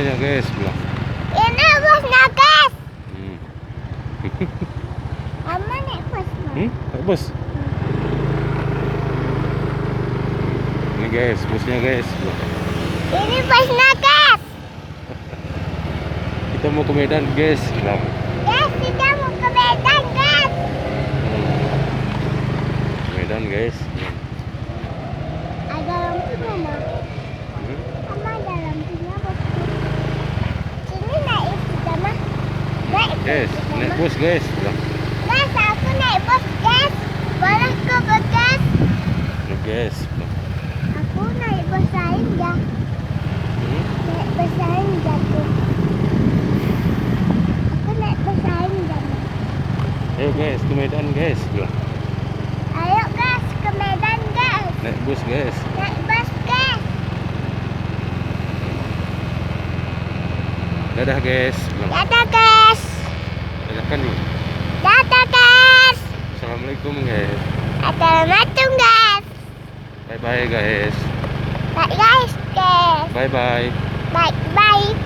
banyak guys, bilang. Ini bosnya guys. Hmm. Ama naik bos. Naik bus. Ini guys, busnya guys, bilang. Ini bosnya guys. Kita mau ke Medan guys, bilang. Guys, kita mau ke Medan guys. Medan guys. Ada lampunya mah. Sama ada lampunya bos. Sini naik kita mah. Guys, naik bus guys, bilang. Guys, aku naik bos guys. Boleh ke bos guys? Naik guys, bilang. Aku naik bos lain ya. Naik bos lain jatuh. Aku naik bos lain jatuh. Ayo guys, ke Medan guys, bilang. Ayo guys ke Medan guys. Naik bus guys. Naik bus guys. Dadah guys, bilang. Dadah guys. Dadah kan nih. Dadah guys. Assalamualaikum guys. Assalamualaikum guys. Bye bye guys. Bye guys guys. Bye bye. Bye bye.